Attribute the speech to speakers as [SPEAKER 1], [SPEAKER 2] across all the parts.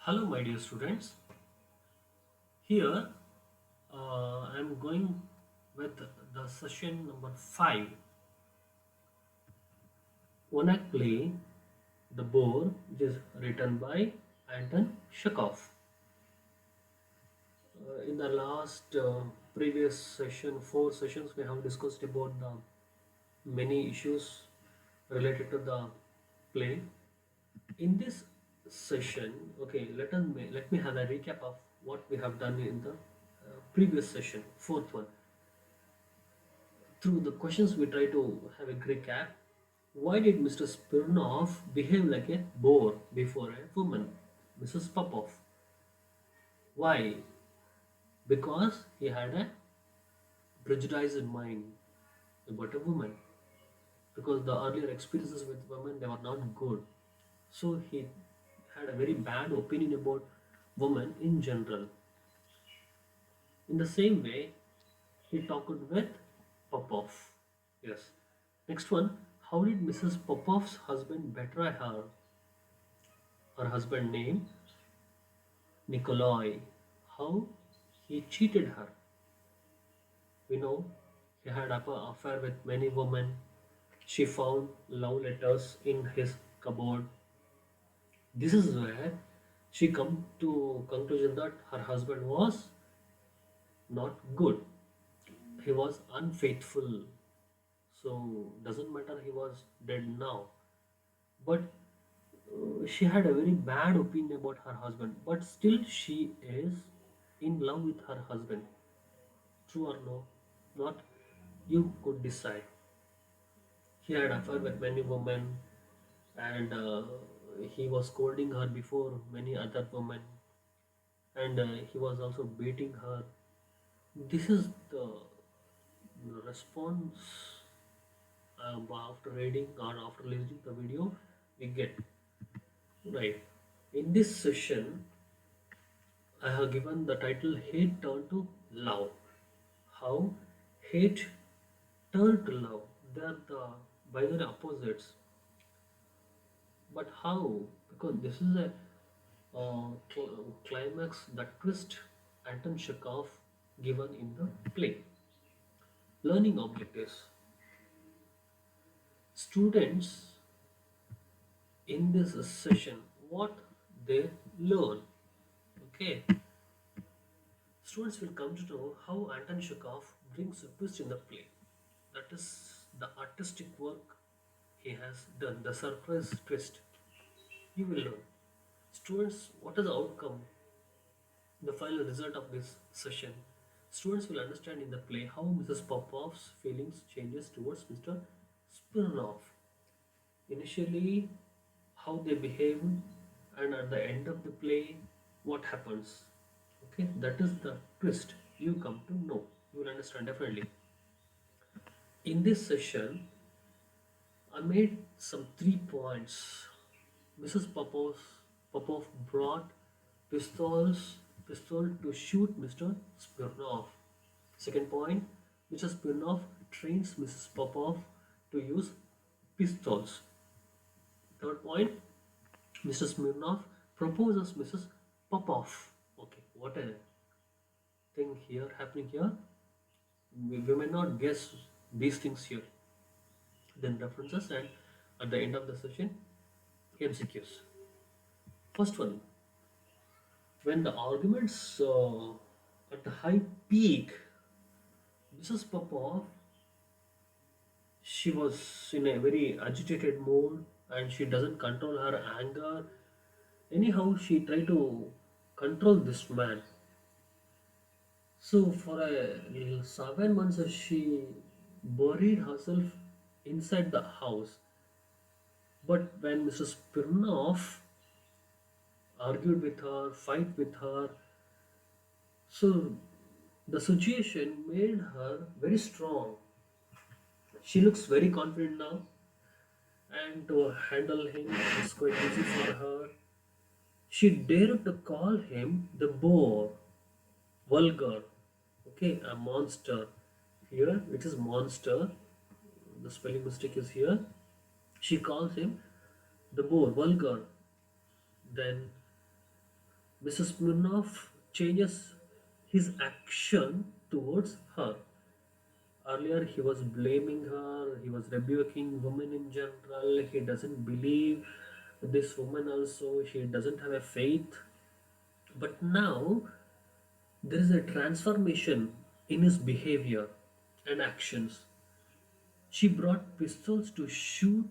[SPEAKER 1] Hello, my dear students. Here I am going with the session number 5. One act play, The Boor, which is written by Anton Chekov. In the last previous session, 4 sessions, we have discussed about the many issues related to the play. In this session, okay, let me have a recap of what we have done in the previous session, fourth one. Through the questions, we try to have a recap. Why did Mr. Spirnov behave like a boar before a woman, Mrs. Popov? Why? Because he had a prejudiced mind about a woman. Because the earlier experiences with women they were not good. So he had a very bad opinion about women in general. In the same way, he talked with Popov. Yes. Next one. How did Mrs. Popov's husband betray her? Her husband name Nikolai. How he cheated her. We know he had an affair with many women. She found love letters in his cupboard. This is where she come to conclusion that her husband was not good. He was unfaithful. So doesn't matter he was dead now. But she had a very bad opinion about her husband. But still she is in love with her husband. True or no? Not you could decide. He had affair with many women and he was scolding her before many other women and he was also beating her. This is the response after reading or after listening the video we get. Right. In this session, I have given the title Hate Turned to Love. How hate turned to love. They are the binary opposites. But how? Because this is a climax, the twist Anton Chekov given in the play. Learning objectives. Students in this session, what they learn. Okay, students will come to know how Anton Chekov brings a twist in the play. That is the artistic work he has done, the surprise twist. You will learn. Students, what is the outcome, the final result of this session? Students will understand in the play how Mrs. Popov's feelings changes towards Mr. Spirnov. Initially, how they behave, and at the end of the play, what happens. Okay, that is the twist you come to know. You will understand definitely. In this session, I made some 3 points. Mrs. Popov brought pistol to shoot Mr. Smirnov. Second point, Mr. Smirnov trains Mrs. Popov to use pistols. Third point, Mr. Smirnov proposes Mrs. Popov. Okay, what a thing here happening here. We may not guess these things here. Then references and at the end of the session, MCQs. First one, when the arguments at the high peak, Mrs. Popov, she was in a very agitated mood and she doesn't control her anger. Anyhow, she tried to control this man. So for a 7 months, she buried herself inside the house. But when Mrs. Pirnov argued with her, fight with her, so the situation made her very strong. She looks very confident now, and to handle him is quite easy for her. She dared to call him the boar, vulgar, okay, a monster. Here it is monster. The spelling mistake is here. She calls him the boar, vulgar. Then Mrs. Smirnov changes his action towards her. Earlier, he was blaming her, he was rebuking women in general, he doesn't believe this woman also, she doesn't have a faith. But now, there is a transformation in his behavior and actions. She brought pistols to shoot,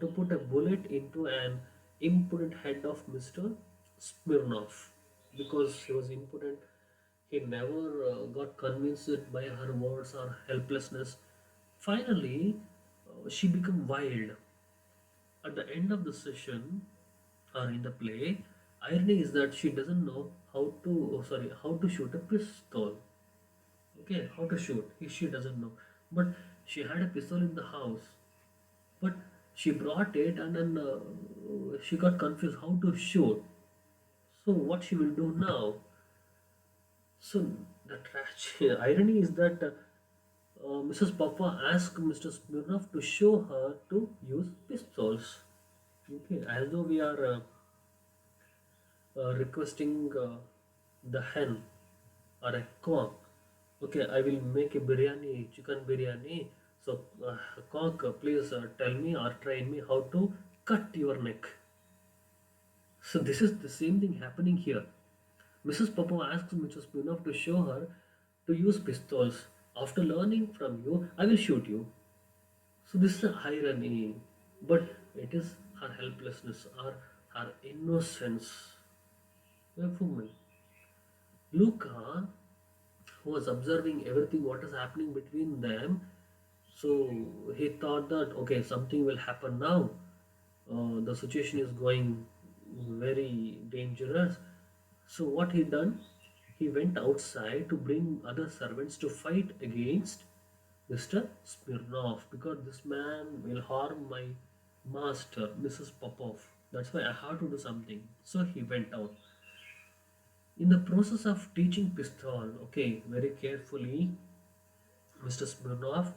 [SPEAKER 1] to put a bullet into an impotent head of Mr. Smirnov. Because he was impotent, he never got convinced by her words or helplessness. Finally, she became wild. At the end of the session, or in the play, irony is that she doesn't know how to shoot a pistol. Okay, how to shoot. She doesn't know. But she had a pistol in the house. But she brought it and then she got confused how to shoot. So what she will do now? So the irony is that Mrs. Papa asked Mr. Smirnov to show her to use pistols. Okay, as though we are requesting the hen or a cock. Okay, I will make a biryani, chicken biryani. So, cock, please tell me or train me how to cut your neck. So, this is the same thing happening here. Mrs. Papa asks Mrs. Spinoff to show her to use pistols. After learning from you, I will shoot you. So, this is the irony, but it is her helplessness or her innocence. Woman. Luca, who was observing everything what is happening between them, so he thought that okay, something will happen now. The situation is going very dangerous. So what he done? He went outside to bring other servants to fight against Mr. Smirnov because this man will harm my master, Mrs. Popov. That's why I have to do something. So he went out. In the process of teaching pistol, okay, very carefully, Mr. Smirnov,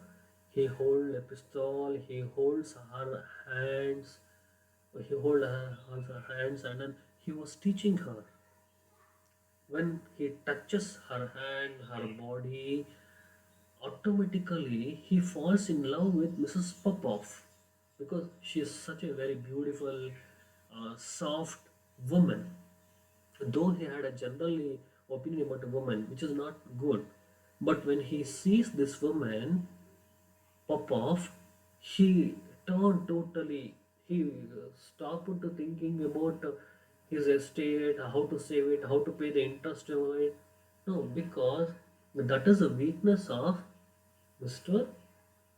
[SPEAKER 1] he hold a pistol, he holds her hands, her hands, and then he was teaching her. When he touches her hand, her body, automatically he falls in love with Mrs. Popov because she is such a very beautiful, soft woman. Though he had a generally opinion about a woman, which is not good, but when he sees this woman pop off, he turned totally. He stopped to thinking about his estate, how to save it, how to pay the interest of it. No, because that is a weakness of Mr.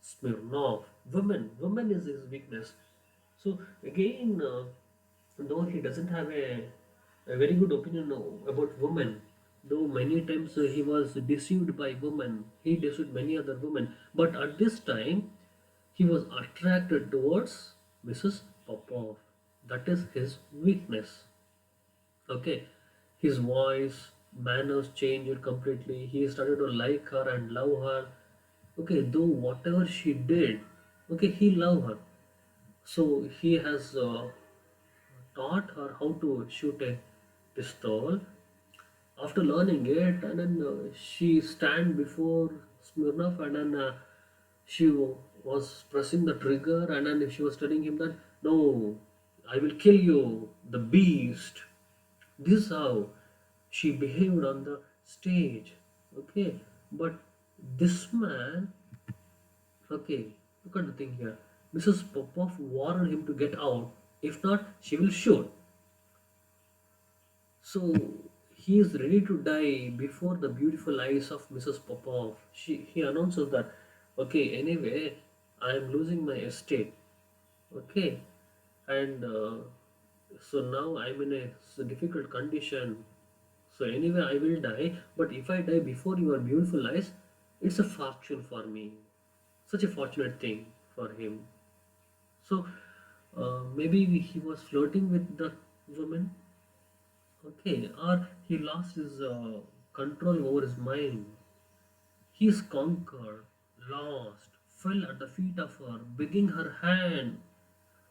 [SPEAKER 1] Smirnov. Women is his weakness. So again, though he doesn't have a very good opinion about women, though many times he was deceived by women, he deceived many other women, but at this time he was attracted towards Mrs. Popov. That is his weakness. Okay, his voice, manners changed completely. He started to like her and love her. Okay, though whatever she did, okay, he loved her. So he has taught her how to shoot a pistol. After learning it, and then she stand before Smirnov, and then was pressing the trigger, and then she was telling him that no, I will kill you, the beast. This is how she behaved on the stage. Okay, but this man, okay, look at the thing here. Mrs. Popov warned him to get out. If not, she will shoot. So he is ready to die before the beautiful eyes of Mrs. Popov. He announces that, okay, anyway, I am losing my estate. Okay, and so now I'm in difficult condition. So anyway, I will die. But if I die before your beautiful eyes, it's a fortune for me. Such a fortunate thing for him. So maybe he was flirting with the woman. Okay, or he lost his control over his mind. He is conquered, lost, fell at the feet of her, begging her hand.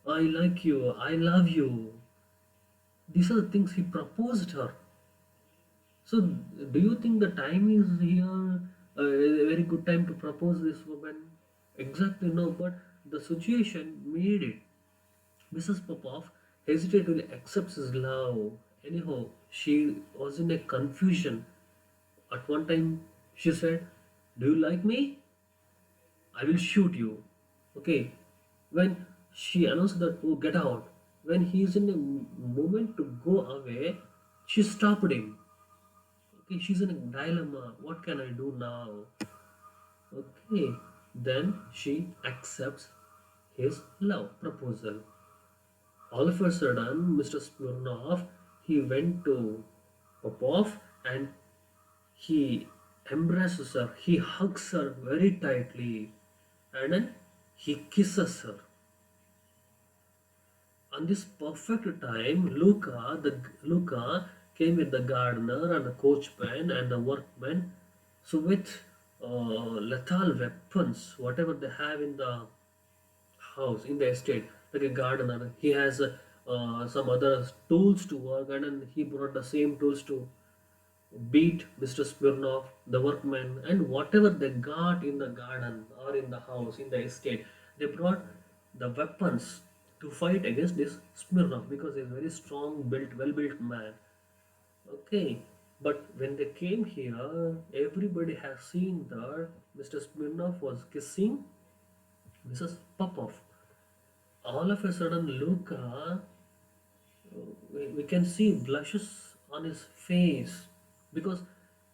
[SPEAKER 1] I like you, I love you. These are the things he proposed her. So, do you think the time is here a very good time to propose this woman? Exactly no, but the situation made it. Mrs. Popov hesitated to accept his love. Anyhow, she was in a confusion. At one time, she said, "Do you like me? I will shoot you." Okay. When she announced that, "Oh, get out," when he is in a moment to go away, she stopped him. Okay, she's in a dilemma. What can I do now? Okay, then she accepts his love proposal. All of a sudden, Mr. Smirnov, he went to Popov and he embraces her, he hugs her very tightly, and then he kisses her. On this perfect time, Luca came with the gardener and the coachman and the workmen. So with lethal weapons, whatever they have in the house, in the estate, like a gardener, he has some other tools to work, and then he brought the same tools to beat Mr. Smirnov, the workmen, and whatever they got in the garden or in the house, in the estate, they brought the weapons to fight against this Smirnov because he's a very strong built, well built man. Okay, but when they came here, everybody has seen that Mr. Smirnov was kissing Mrs. Popov. All of a sudden, Luca, we can see blushes on his face because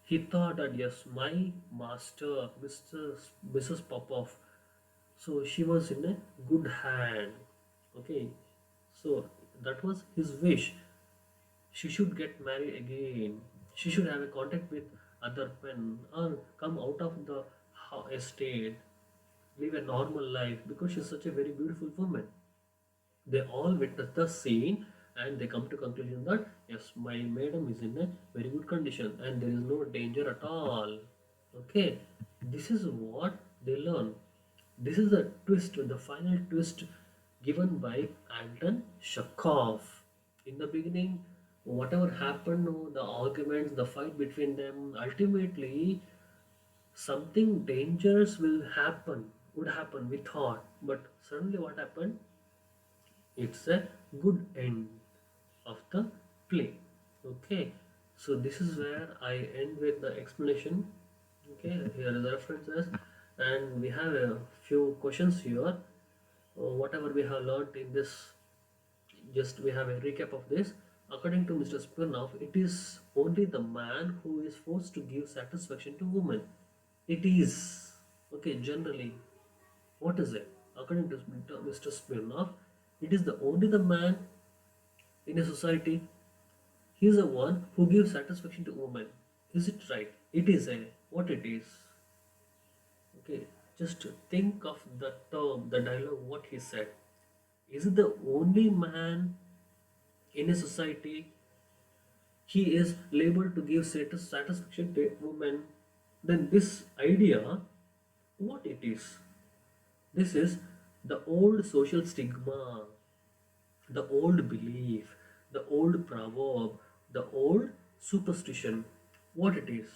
[SPEAKER 1] he thought that yes, my master, Mrs. Popov, so she was in a good hand. Okay, so that was his wish. She should get married again. She should have a contact with other men or come out of the estate, live a normal life because she's such a very beautiful woman. They all witness the scene and they come to conclusion that yes, my madam is in a very good condition and there is no danger at all. Okay, this is what they learn. This is the twist, the final twist given by Anton Chekov. In the beginning, whatever happened, the arguments, the fight between them, ultimately something dangerous will happen, would happen, we thought. But suddenly what happened? It's a good end of the play. Okay, so this is where I end with the explanation. Okay, here are the references, and we have a few questions here. Whatever we have learned in this, just we have a recap of this. According to Mr. Spinoff, it is only the man who is forced to give satisfaction to women. It is okay generally. What is it? According to Mr. Spinoff, it is the only the man in a society. He is the one who gives satisfaction to women. Is it right? It is a what it is. Okay, just think of the term, the dialogue, what he said. Is it the only man in a society he is labeled to give satisfaction to women? Then this idea, what it is? This is the old social stigma, the old belief, the old proverb, the old superstition. What it is?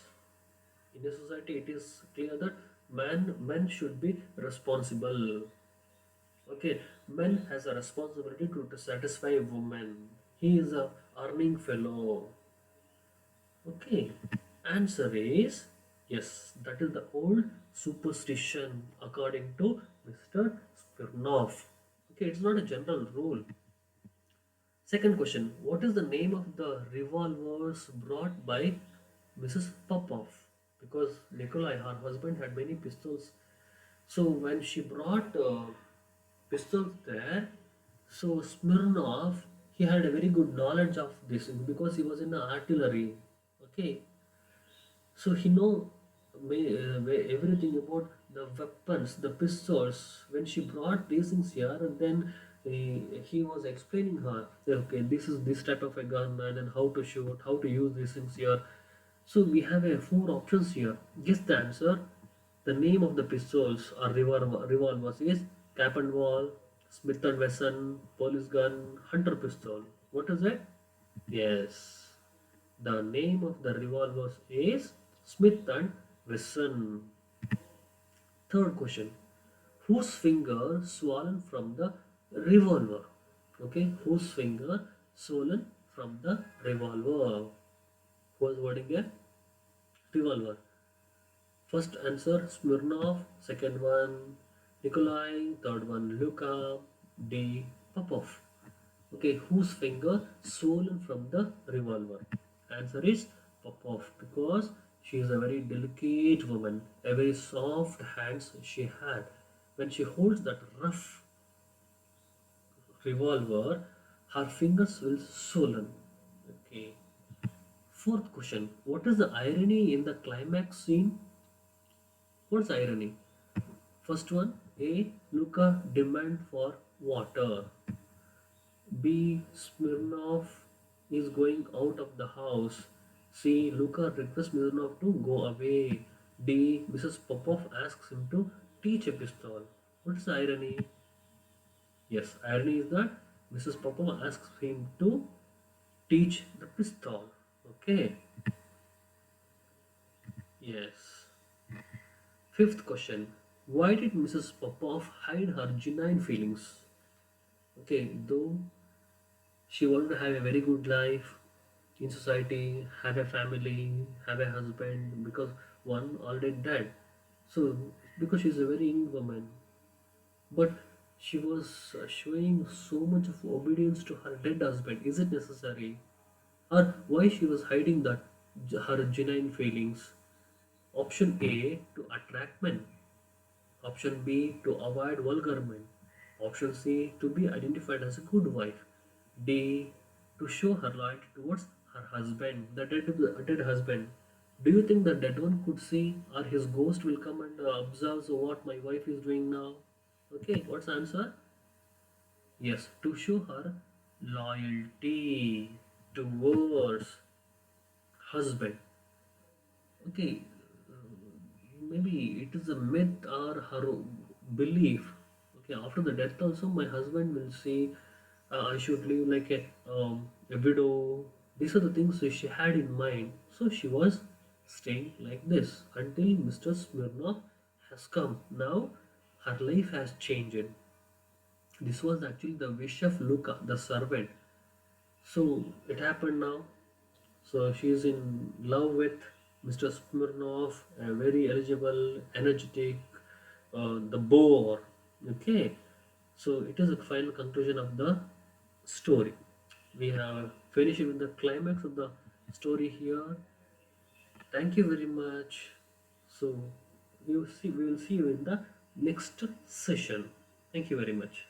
[SPEAKER 1] In a society, it is clear that men should be responsible. Okay, man has a responsibility to satisfy a woman. He is a earning fellow. Okay, answer is yes. That is the old superstition according to Mr. Spirnov. Okay, it's not a general rule. Second question: what is the name of the revolvers brought by Mrs. Popov? Because Nikolai, her husband, had many pistols. So when she brought pistols there, so Smirnov, he had a very good knowledge of this because he was in the artillery. Okay, so he know everything about the weapons, the pistols. When she brought these things here, and then he was explaining her, that, okay, this is this type of a gun, man, and how to shoot, how to use these things here. So we have a four options here. Guess the answer. The name of the pistols or revolvers is Cap and Wall, Smith and Wesson, Police Gun, Hunter Pistol. What is it? Yes, The name of the revolvers is Smith and Wesson. Third question. Whose finger swollen from the revolver? Okay, whose finger swollen from the revolver? Who was wording a revolver? First answer Smirnov, second one Nikolai, third one Luka, D. Popov. Okay, whose finger swollen from the revolver? Answer is Popov because she is a very delicate woman, a very soft hands she had. When she holds that rough revolver, her fingers will swollen. Okay. Fourth question. What is the irony in the climax scene? What's irony? First one, A. Luca demand for water. B. Smirnov is going out of the house. C. Luca requests Smirnov to go away. D. Mrs. Popov asks him to teach a pistol. What's the irony? Yes, irony is that Mrs. Popov asks him to teach the pistol. Okay. Yes. Fifth question. Why did Mrs. Popov hide her genuine feelings? Okay, though she wanted to have a very good life in society, have a family, have a husband, because one already died. So, because she's a very young woman, but she was showing so much of obedience to her dead husband. Is it necessary? Or why she was hiding that her genuine feelings? Option A to attract men. Option B to avoid vulgar men. Option C to be identified as a good wife. D to show her loyalty towards her husband, the dead husband. Do you think the dead one could see, or his ghost will come and observe what my wife is doing now? Okay, what's the answer? Yes, to show her loyalty towards husband. Okay, maybe it is a myth or her belief. Okay, after the death also my husband will say I should live like a widow. These are the things that she had in mind, so she was staying like this until Mr. Smirnov has come. Now her life has changed. This was actually the wish of Luca, the servant. So it happened now. So she is in love with Mr. Smirnov, a very eligible, energetic, the Boor. Okay, so it is a final conclusion of the story. We have finished with the climax of the story here. Thank you very much. So we will see you in the next session. Thank you very much.